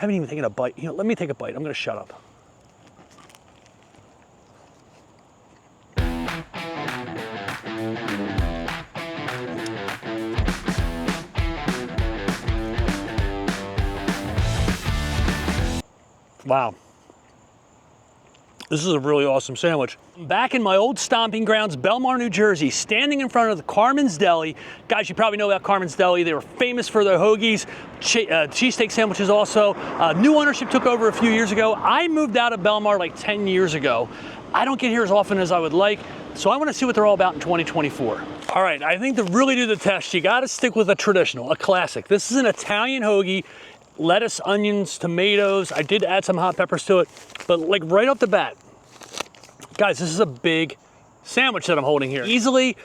I haven't even taken a bite. You know, let me take a bite. I'm gonna shut up. Wow. This is a really awesome sandwich. Back in my old stomping grounds, Bellmawr, New Jersey, standing in front of the Carmen's Deli. Guys, you probably know about Carmen's Deli. They were famous for their hoagies, cheesesteak sandwiches also. New ownership took over a few years ago. I moved out of Bellmawr like 10 years ago. I don't get here as often as I would like, so I want to see what they're all about in 2024. All right, I think to really do the test, you got to stick with a traditional, a classic. This is an Italian hoagie. Lettuce, onions, tomatoes. I did add some hot peppers to it, but like right off the bat, guys, this is a big sandwich that I'm holding here. Easily,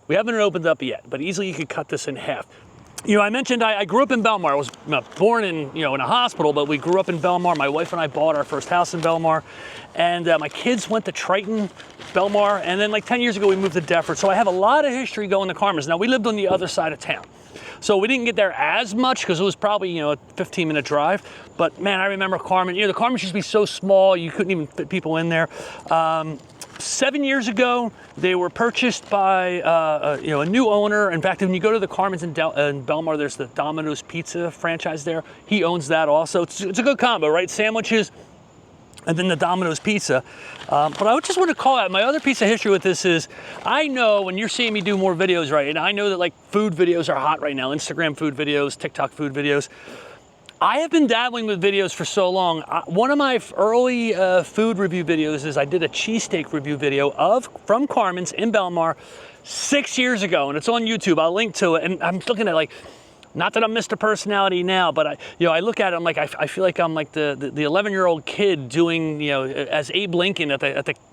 we haven't opened up yet, but easily you could cut this in half. You know, I mentioned I grew up in Bellmawr. I was born in, in a hospital, but we grew up in Bellmawr. My wife and I bought our first house in Bellmawr, and my kids went to Triton, Bellmawr, and then like 10 years ago we moved to Deptford. So I have a lot of history going to Carmen's. Now we lived on the other side of town, so we didn't get there as much because it was probably a 15-minute drive. But man, I remember Carmen. The Carmen's used to be so small you couldn't even fit people in there. 7 years ago, they were purchased by a new owner. In fact, when you go to the Carmen's in Bellmawr, there's the Domino's Pizza franchise there. He owns that also. It's a good combo, right? Sandwiches and then the Domino's Pizza. But I just want to call out, my other piece of history with this is, I know when you're seeing me do more videos, right, and I know that like food videos are hot right now, Instagram food videos, TikTok food videos. I have been dabbling with videos for so long. One of my early food review videos is I did a cheesesteak review video from Carmen's in Bellmawr 6 years ago, and it's on YouTube. I'll link to it, and I'm looking at like, not that I'm Mr. Personality now, but I look at it, I'm like, I feel like I'm like the 11-year-old kid doing, as Abe Lincoln at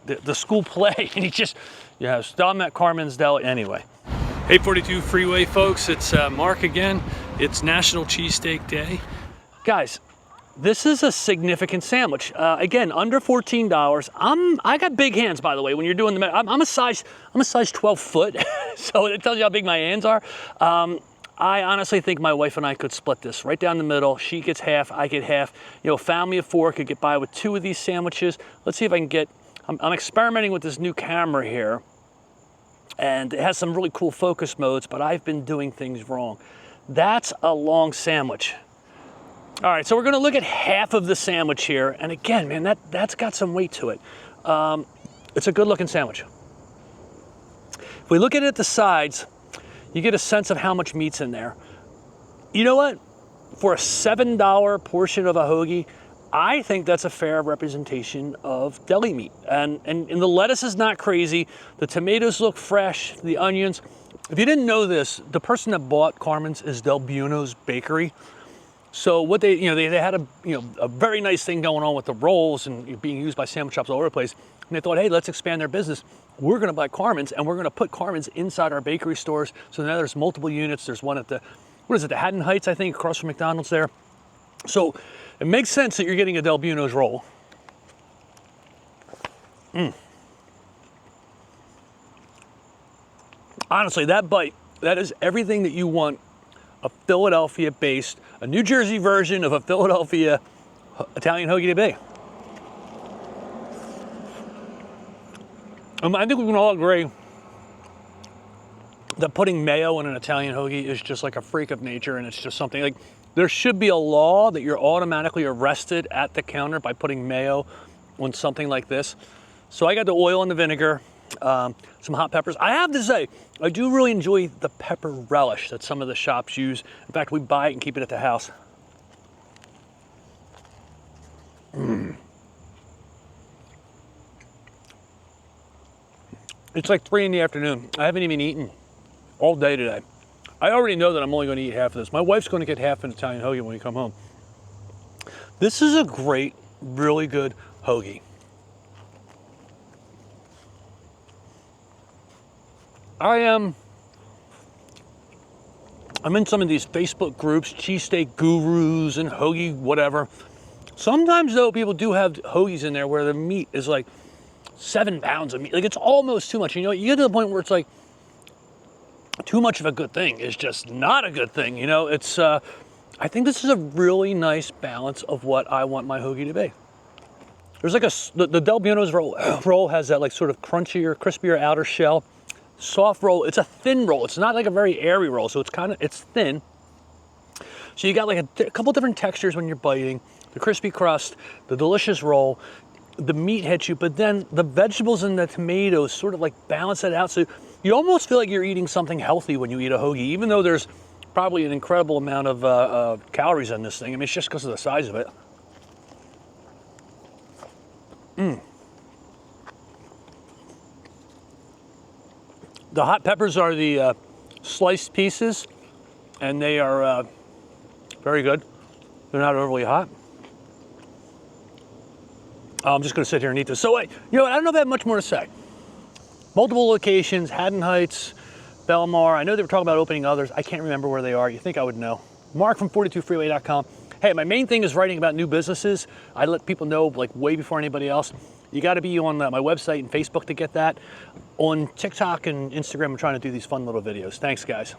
the school play, and he just, so I'm at Carmen's Deli anyway. 842 Freeway, folks. It's Mark again. It's National Cheesesteak Day. Guys, this is a significant sandwich. Again, under $14. I got big hands, by the way. When you're doing I'm a size 12 foot, so it tells you how big my hands are. I honestly think my wife and I could split this right down the middle. She gets half, I get half. A family of 4 could get by with 2 of these sandwiches. Let's see if I can get. I'm experimenting with this new camera here, and it has some really cool focus modes, but I've been doing things wrong. That's a long sandwich. All right, so we're gonna look at half of the sandwich here. And again, man, that's got some weight to it. It's a good looking sandwich. If we look at it at the sides, you get a sense of how much meat's in there. You know what? For a $7 portion of a hoagie, I think that's a fair representation of deli meat. And the lettuce is not crazy. The tomatoes look fresh, the onions. If you didn't know this, the person that bought Carmen's is Delbos Bakery. So what they had a very nice thing going on with the rolls and being used by sandwich shops all over the place. And they thought, hey, let's expand their business. We're going to buy Carmen's, and we're going to put Carmen's inside our bakery stores. So now there's multiple units. There's one at the Haddon Heights, I think, across from McDonald's there. So it makes sense that you're getting a Delbos roll. Honestly, that bite, that is everything that you want a Philadelphia-based, a New Jersey version of a Philadelphia Italian hoagie to be. I think we can all agree that putting mayo in an Italian hoagie is just like a freak of nature, and it's just something like, there should be a law that you're automatically arrested at the counter by putting mayo on something like this. So I got the oil and the vinegar, some hot peppers. I have to say, I do really enjoy the pepper relish that some of the shops use. In fact, we buy it and keep it at the house. It's like 3 in the afternoon. I haven't even eaten all day today. I already know that I'm only going to eat half of this. My wife's going to get half an Italian hoagie when we come home. This is a great, really good hoagie. I'm in some of these Facebook groups, cheesesteak gurus and hoagie whatever. Sometimes though, people do have hoagies in there where the meat is like 7 pounds of meat. Like, it's almost too much. You get to the point where it's like, too much of a good thing is just not a good thing. It's I think this is a really nice balance of what I want my hoagie to be. There's like the Delbos roll has that like sort of crunchier, crispier outer shell. Soft roll, it's a thin roll. It's not like a very airy roll, so it's thin. So you got like a couple different textures when you're biting. The crispy crust, the delicious roll, the meat hits you, but then the vegetables and the tomatoes sort of like balance it out. So you almost feel like you're eating something healthy when you eat a hoagie, even though there's probably an incredible amount of calories in this thing. I mean, it's just because of the size of it. The hot peppers are the sliced pieces, and they are very good. They're not overly hot. I'm just going to sit here and eat this. So, you know what? I don't know if I have much more to say. Multiple locations, Haddon Heights, Bellmawr. I know they were talking about opening others. I can't remember where they are. You think I would know. Mark from 42freeway.com. Hey, my main thing is writing about new businesses. I let people know like way before anybody else. You got to be on my website and Facebook to get that. On TikTok and Instagram, I'm trying to do these fun little videos. Thanks, guys.